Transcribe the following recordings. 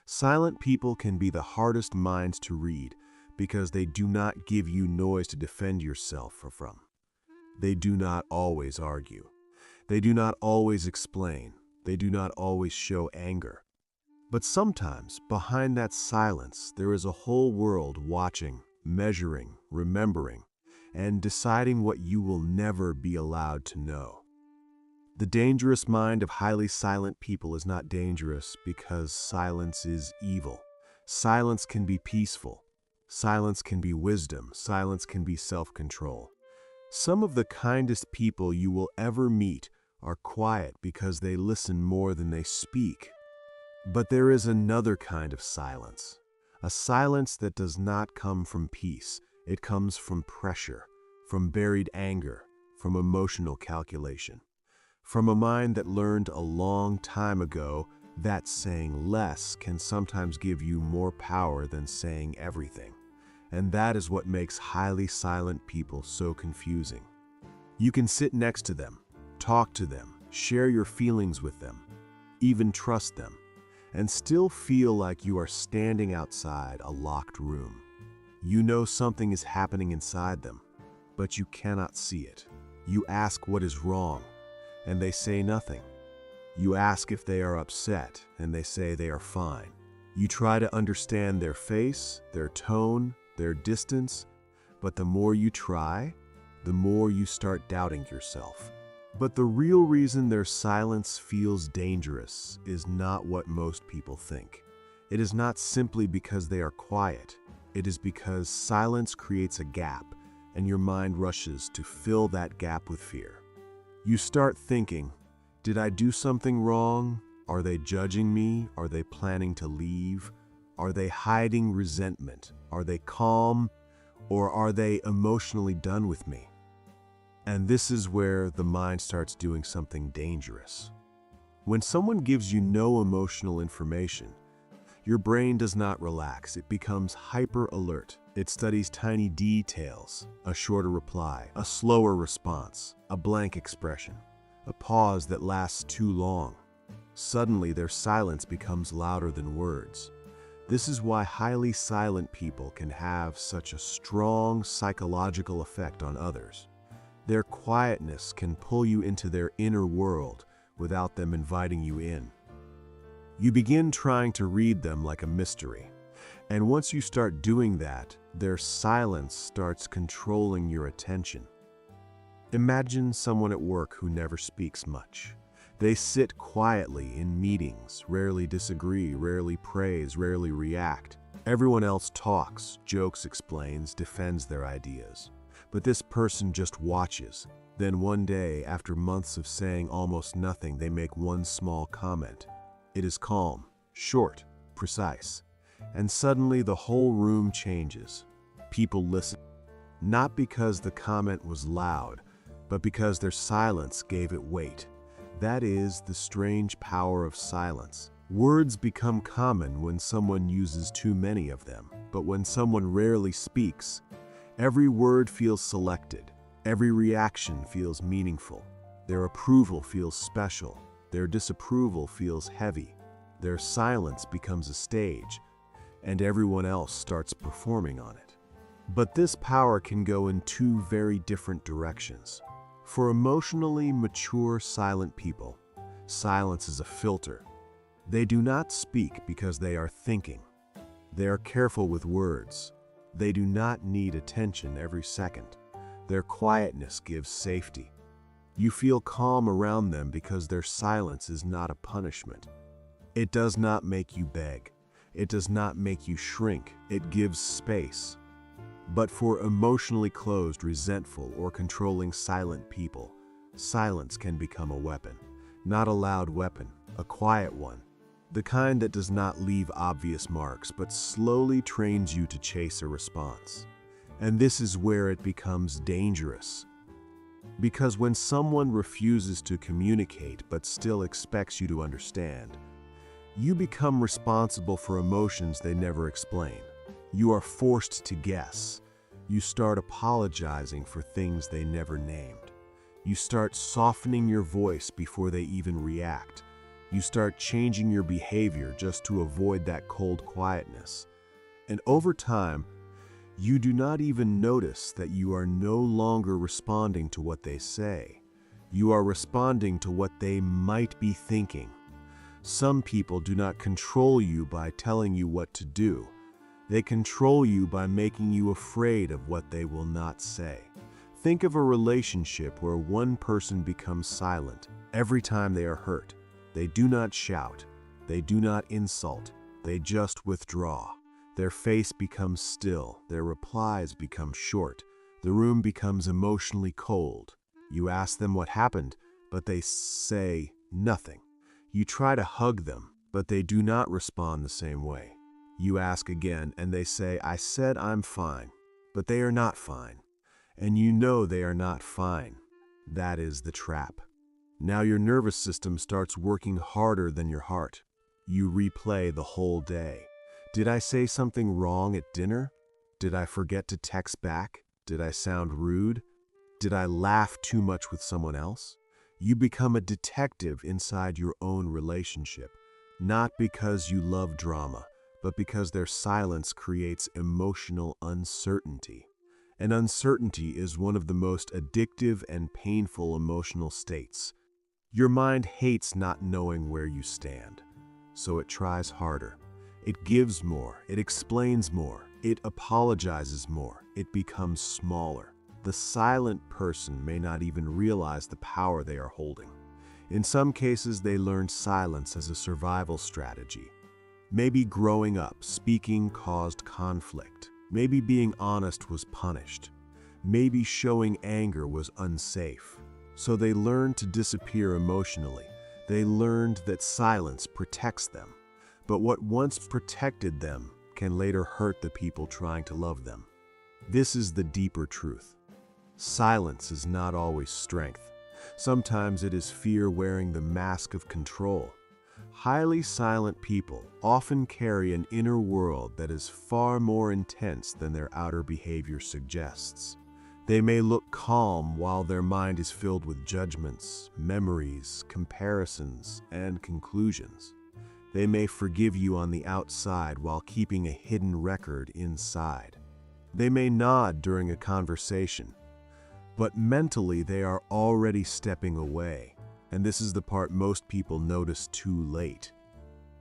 Silent people can be the hardest minds to read because they do not give you noise to defend yourself from. They do not always argue. They do not always explain. They do not always show anger. But sometimes, behind that silence, there is a whole world watching, measuring, remembering, and deciding what you will never be allowed to know. The dangerous mind of highly silent people is not dangerous because silence is evil. Silence can be peaceful. Silence can be wisdom. Silence can be self-control. Some of the kindest people you will ever meet are quiet because they listen more than they speak. But there is another kind of silence, a silence that does not come from peace. It comes from pressure, from buried anger, from emotional calculation, from a mind that learned a long time ago that saying less can sometimes give you more power than saying everything. And that is what makes highly silent people so confusing. You can sit next to them, talk to them, share your feelings with them, even trust them, and still feel like you are standing outside a locked room. You know something is happening inside them, but you cannot see it. You ask what is wrong, and they say nothing. You ask if they are upset, and they say they are fine. You try to understand their face, their tone, their distance, but the more you try, the more you start doubting yourself. But the real reason their silence feels dangerous is not what most people think. It is not simply because they are quiet. It is because silence creates a gap, and your mind rushes to fill that gap with fear. You start thinking, did I do something wrong? Are they judging me? Are they planning to leave? Are they hiding resentment? Are they calm? Or are they emotionally done with me? And this is where the mind starts doing something dangerous. When someone gives you no emotional information, your brain does not relax. It becomes hyper alert. It studies tiny details, a shorter reply, a slower response, a blank expression, a pause that lasts too long. Suddenly, their silence becomes louder than words. This is why highly silent people can have such a strong psychological effect on others. Their quietness can pull you into their inner world without them inviting you in. You begin trying to read them like a mystery. And once you start doing that, their silence starts controlling your attention. Imagine someone at work who never speaks much. They sit quietly in meetings, rarely disagree, rarely praise, rarely react. Everyone else talks, jokes, explains, defends their ideas. But this person just watches. Then one day, after months of saying almost nothing, they make one small comment. It is calm, short, precise. And suddenly the whole room changes. People listen, not because the comment was loud, but because their silence gave it weight. That is the strange power of silence. Words become common when someone uses too many of them, but when someone rarely speaks, every word feels selected. Every reaction feels meaningful. Their approval feels special. Their disapproval feels heavy. Their silence becomes a stage, and everyone else starts performing on it. But this power can go in two very different directions. For emotionally mature silent people, silence is a filter. They do not speak because they are thinking. They are careful with words. They do not need attention every second. Their quietness gives safety. You feel calm around them because their silence is not a punishment. It does not make you beg. It does not make you shrink. It gives space. But for emotionally closed, resentful, or controlling silent people, silence can become a weapon. Not a loud weapon, a quiet one. The kind that does not leave obvious marks, but slowly trains you to chase a response. And this is where it becomes dangerous. Because when someone refuses to communicate but still expects you to understand, you become responsible for emotions they never explain. You are forced to guess. You start apologizing for things they never named. You start softening your voice before they even react. You start changing your behavior just to avoid that cold quietness. And over time, you do not even notice that you are no longer responding to what they say. You are responding to what they might be thinking. Some people do not control you by telling you what to do. They control you by making you afraid of what they will not say. Think of a relationship where one person becomes silent every time they are hurt. They do not shout. They do not insult. They just withdraw. Their face becomes still. Their replies become short. The room becomes emotionally cold. You ask them what happened, but they say nothing. You try to hug them, but they do not respond the same way. You ask again, and they say, "I said I'm fine," but they are not fine. And you know they are not fine. That is the trap. Now your nervous system starts working harder than your heart. You replay the whole day. Did I say something wrong at dinner? Did I forget to text back? Did I sound rude? Did I laugh too much with someone else? You become a detective inside your own relationship, not because you love drama, but because their silence creates emotional uncertainty. And uncertainty is one of the most addictive and painful emotional states. Your mind hates not knowing where you stand, so it tries harder. It gives more, it explains more, it apologizes more, it becomes smaller. The silent person may not even realize the power they are holding. In some cases, they learned silence as a survival strategy. Maybe growing up, speaking caused conflict. Maybe being honest was punished. Maybe showing anger was unsafe. So they learned to disappear emotionally. They learned that silence protects them. But what once protected them can later hurt the people trying to love them. This is the deeper truth. Silence is not always strength. Sometimes it is fear wearing the mask of control. Highly silent people often carry an inner world that is far more intense than their outer behavior suggests. They may look calm while their mind is filled with judgments, memories, comparisons, and conclusions. They may forgive you on the outside while keeping a hidden record inside. They may nod during a conversation, but mentally they are already stepping away. And this is the part most people notice too late.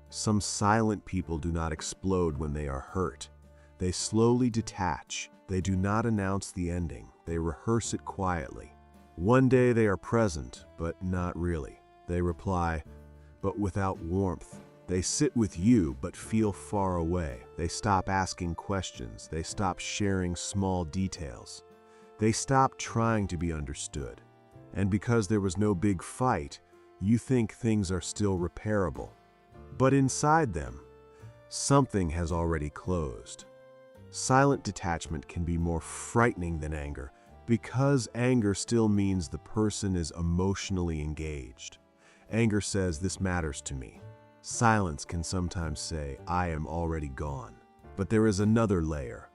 Some silent people do not explode when they are hurt. They slowly detach. They do not announce the ending. They rehearse it quietly. One day they are present, but not really. They reply, but without warmth. They sit with you, but feel far away. They stop asking questions. They stop sharing small details. They stop trying to be understood. And because there was no big fight, you think things are still repairable. But inside them, something has already closed. Silent detachment can be more frightening than anger because anger still means the person is emotionally engaged. Anger says, "This matters to me." Silence can sometimes say, "I am already gone." But there is another layer.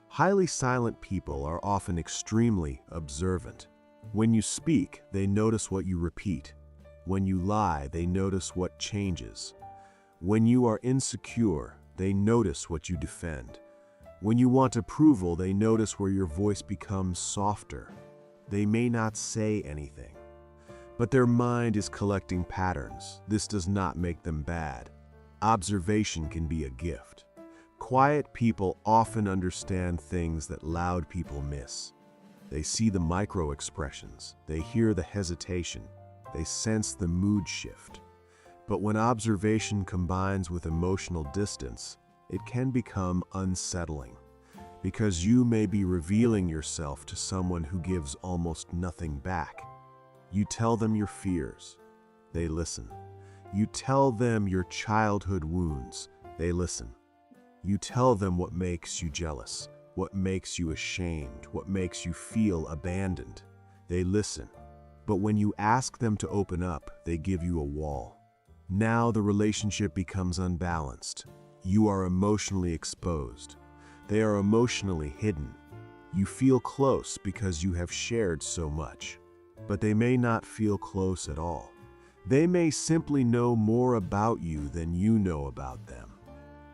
Highly silent people are often extremely observant. When you speak, they notice what you repeat. When you lie, they notice what changes. When you are insecure, they notice what you defend. When you want approval, they notice where your voice becomes softer. They may not say anything, but their mind is collecting patterns. This does not make them bad. Observation can be a gift. Quiet people often understand things that loud people miss. They see the micro expressions, they hear the hesitation, they sense the mood shift. But when observation combines with emotional distance, it can become unsettling, because you may be revealing yourself to someone who gives almost nothing back. You tell them your fears, they listen. You tell them your childhood wounds, they listen. You tell them what makes you jealous, what makes you ashamed, what makes you feel abandoned. They listen. But when you ask them to open up, they give you a wall. Now the relationship becomes unbalanced. You are emotionally exposed. They are emotionally hidden. You feel close because you have shared so much. But they may not feel close at all. They may simply know more about you than you know about them.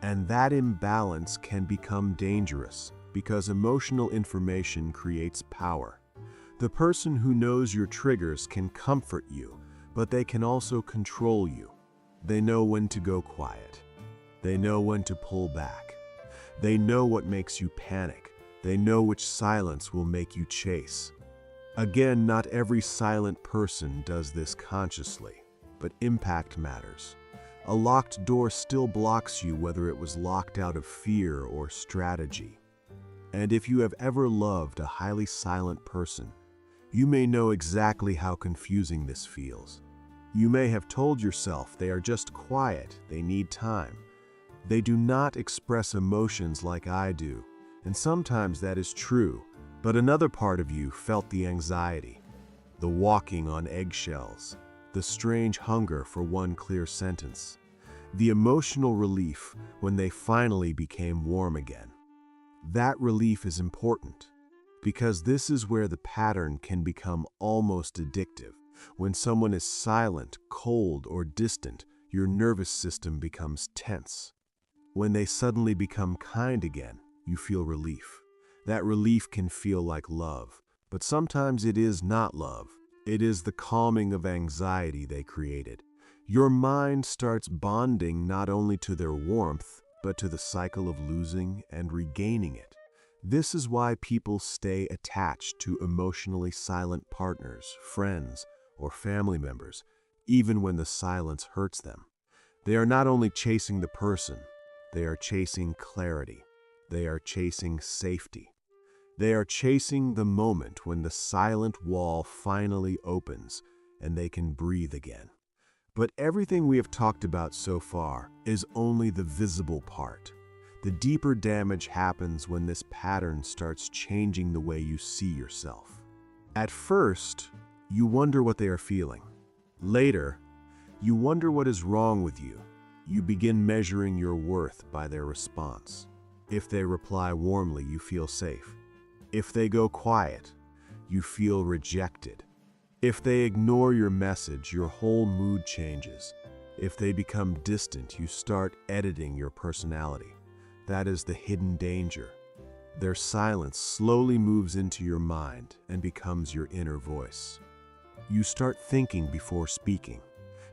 And that imbalance can become dangerous because emotional information creates power. The person who knows your triggers can comfort you, but they can also control you. They know when to go quiet. They know when to pull back. They know what makes you panic. They know which silence will make you chase. Again, not every silent person does this consciously, but impact matters. A locked door still blocks you whether it was locked out of fear or strategy. And if you have ever loved a highly silent person, you may know exactly how confusing this feels. You may have told yourself they are just quiet, they need time. They do not express emotions like I do, and sometimes that is true, but another part of you felt the anxiety, the walking on eggshells, the strange hunger for one clear sentence, the emotional relief when they finally became warm again. That relief is important, because this is where the pattern can become almost addictive. When someone is silent, cold, or distant, your nervous system becomes tense. When they suddenly become kind again, you feel relief. That relief can feel like love, but sometimes it is not love. It is the calming of anxiety they created. Your mind starts bonding not only to their warmth, but to the cycle of losing and regaining it. This is why people stay attached to emotionally silent partners, friends, or family members, even when the silence hurts them. They are not only chasing the person, they are chasing clarity. They are chasing safety. They are chasing the moment when the silent wall finally opens and they can breathe again. But everything we have talked about so far is only the visible part. The deeper damage happens when this pattern starts changing the way you see yourself. At first, you wonder what they are feeling. Later, you wonder what is wrong with you. You begin measuring your worth by their response. If they reply warmly, you feel safe. If they go quiet, you feel rejected. If they ignore your message, your whole mood changes. If they become distant, you start editing your personality. That is the hidden danger. Their silence slowly moves into your mind and becomes your inner voice. You start thinking before speaking.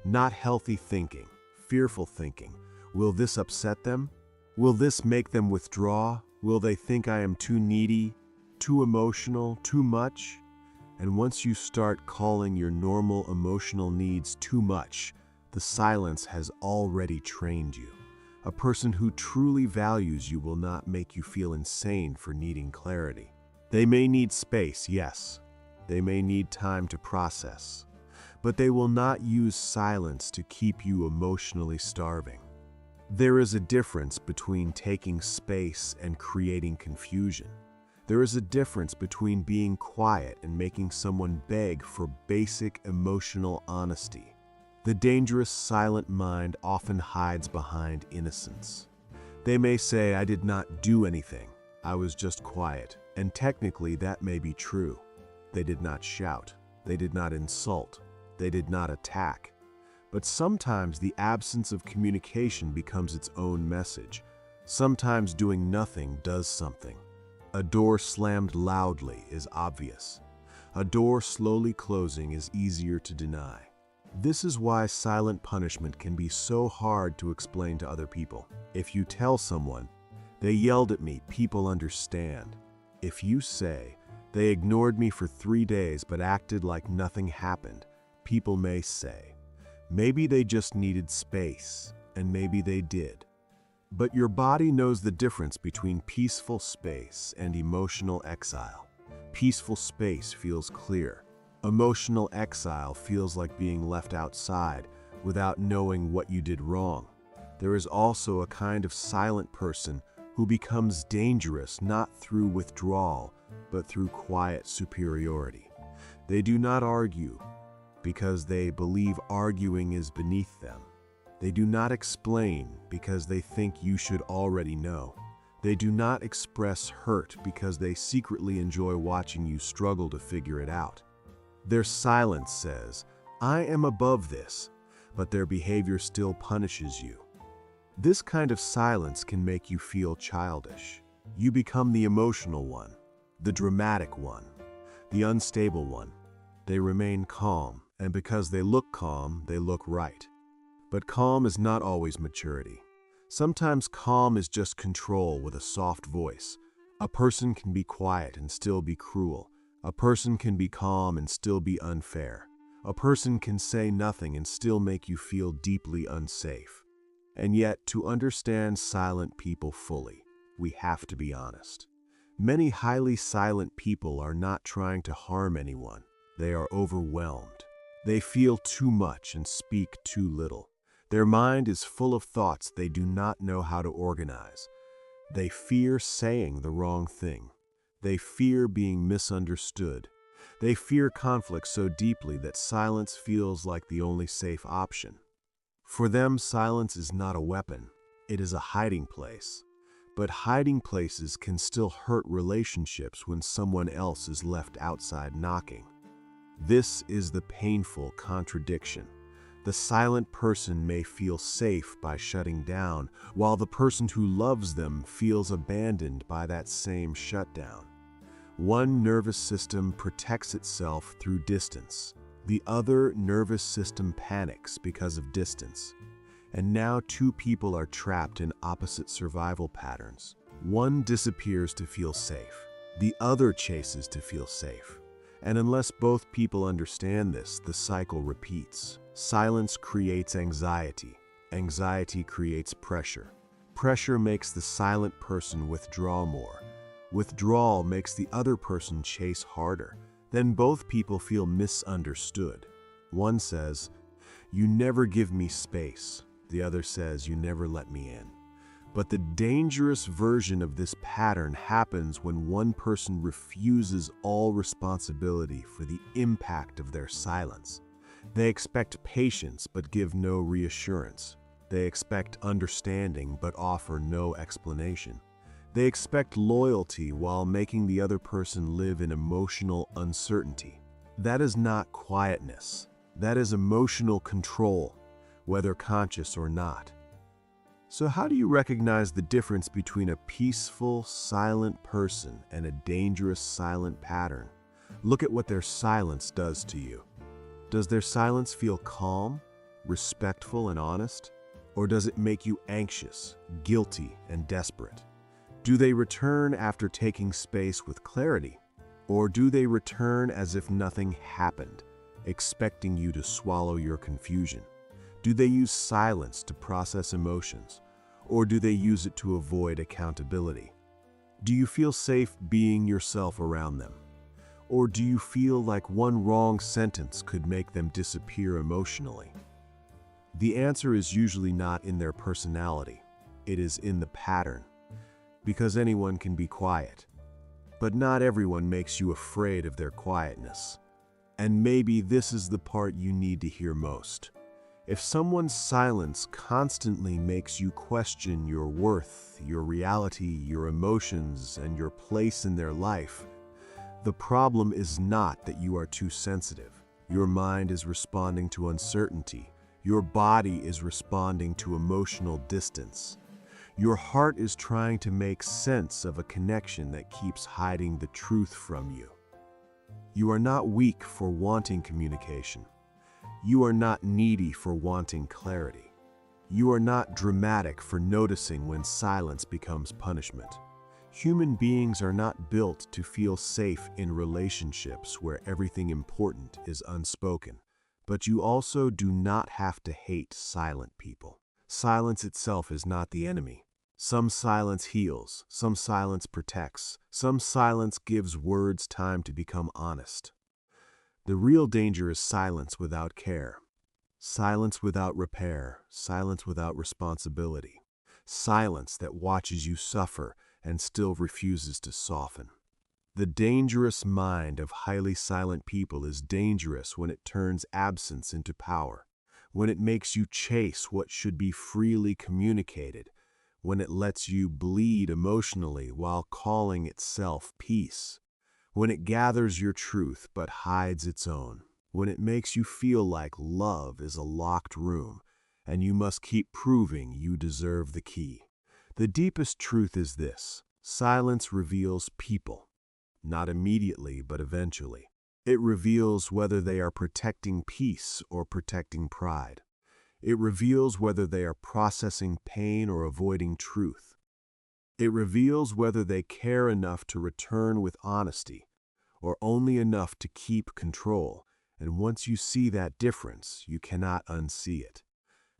Not healthy thinking, fearful thinking. Will this upset them? Will this make them withdraw? Will they think I am too needy, too emotional, too much? And once you start calling your normal emotional needs too much, the silence has already trained you. A person who truly values you will not make you feel insane for needing clarity. They may need space, yes. They may need time to process. But they will not use silence to keep you emotionally starving. There is a difference between taking space and creating confusion. There is a difference between being quiet and making someone beg for basic emotional honesty. The dangerous silent mind often hides behind innocence. They may say, I did not do anything. I was just quiet. And technically that may be true. They did not shout. They did not insult. They did not attack. But sometimes the absence of communication becomes its own message. Sometimes doing nothing does something. A door slammed loudly is obvious. A door slowly closing is easier to deny. This is why silent punishment can be so hard to explain to other people. If you tell someone, they yelled at me, people understand. If you say, they ignored me for 3 days but acted like nothing happened, people may say, maybe they just needed space, and maybe they did. But your body knows the difference between peaceful space and emotional exile. Peaceful space feels clear. Emotional exile feels like being left outside without knowing what you did wrong. There is also a kind of silent person who becomes dangerous not through withdrawal, but through quiet superiority. They do not argue because they believe arguing is beneath them. They do not explain because they think you should already know. They do not express hurt because they secretly enjoy watching you struggle to figure it out. Their silence says, I am above this, but their behavior still punishes you. This kind of silence can make you feel childish. You become the emotional one, the dramatic one, the unstable one. They remain calm, and because they look calm, they look right. But calm is not always maturity. Sometimes calm is just control with a soft voice. A person can be quiet and still be cruel. A person can be calm and still be unfair. A person can say nothing and still make you feel deeply unsafe. And yet, to understand silent people fully, we have to be honest. Many highly silent people are not trying to harm anyone. They are overwhelmed. They feel too much and speak too little. Their mind is full of thoughts they do not know how to organize. They fear saying the wrong thing. They fear being misunderstood. They fear conflict so deeply that silence feels like the only safe option. For them, silence is not a weapon. It is a hiding place. But hiding places can still hurt relationships when someone else is left outside knocking. This is the painful contradiction. The silent person may feel safe by shutting down, while the person who loves them feels abandoned by that same shutdown. One nervous system protects itself through distance. The other nervous system panics because of distance. And now two people are trapped in opposite survival patterns. One disappears to feel safe. The other chases to feel safe. And unless both people understand this, the cycle repeats. Silence creates anxiety. Anxiety creates pressure. Pressure makes the silent person withdraw more. Withdrawal makes the other person chase harder. Then both people feel misunderstood. One says, "You never give me space." The other says, "You never let me in." But the dangerous version of this pattern happens when one person refuses all responsibility for the impact of their silence. They expect patience but give no reassurance. They expect understanding but offer no explanation. They expect loyalty while making the other person live in emotional uncertainty. That is not quietness. That is emotional control, whether conscious or not. So how do you recognize the difference between a peaceful, silent person and a dangerous silent pattern? Look at what their silence does to you. Does their silence feel calm, respectful, and honest? Or does it make you anxious, guilty, and desperate? Do they return after taking space with clarity? Or do they return as if nothing happened, expecting you to swallow your confusion? Do they use silence to process emotions, or do they use it to avoid accountability? Do you feel safe being yourself around them? Or do you feel like one wrong sentence could make them disappear emotionally? The answer is usually not in their personality. It is in the pattern. Because anyone can be quiet, but not everyone makes you afraid of their quietness. And maybe this is the part you need to hear most. If someone's silence constantly makes you question your worth, your reality, your emotions, and your place in their life, the problem is not that you are too sensitive. Your mind is responding to uncertainty. Your body is responding to emotional distance. Your heart is trying to make sense of a connection that keeps hiding the truth from you. You are not weak for wanting communication. You are not needy for wanting clarity. You are not dramatic for noticing when silence becomes punishment. Human beings are not built to feel safe in relationships where everything important is unspoken. But you also do not have to hate silent people. Silence itself is not the enemy. Some silence heals, some silence protects, some silence gives words time to become honest. The real danger is silence without care, silence without repair, silence without responsibility, silence that watches you suffer and still refuses to soften. The dangerous mind of highly silent people is dangerous when it turns absence into power, when it makes you chase what should be freely communicated, when it lets you bleed emotionally while calling itself peace, when it gathers your truth but hides its own. when it makes you feel like love is a locked room and you must keep proving you deserve the key. The deepest truth is this: silence reveals people, not immediately but eventually. It reveals whether they are protecting peace or protecting pride. It reveals whether they are processing pain or avoiding truth. It reveals whether they care enough to return with honesty or only enough to keep control. And once you see that difference, you cannot unsee it.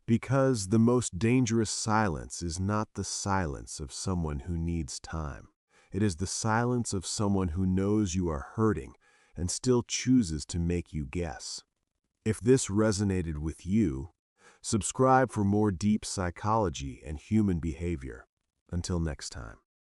Because the most dangerous silence is not the silence of someone who needs time. It is the silence of someone who knows you are hurting and still chooses to make you guess. If this resonated with you, subscribe for more deep psychology and human behavior. Until next time.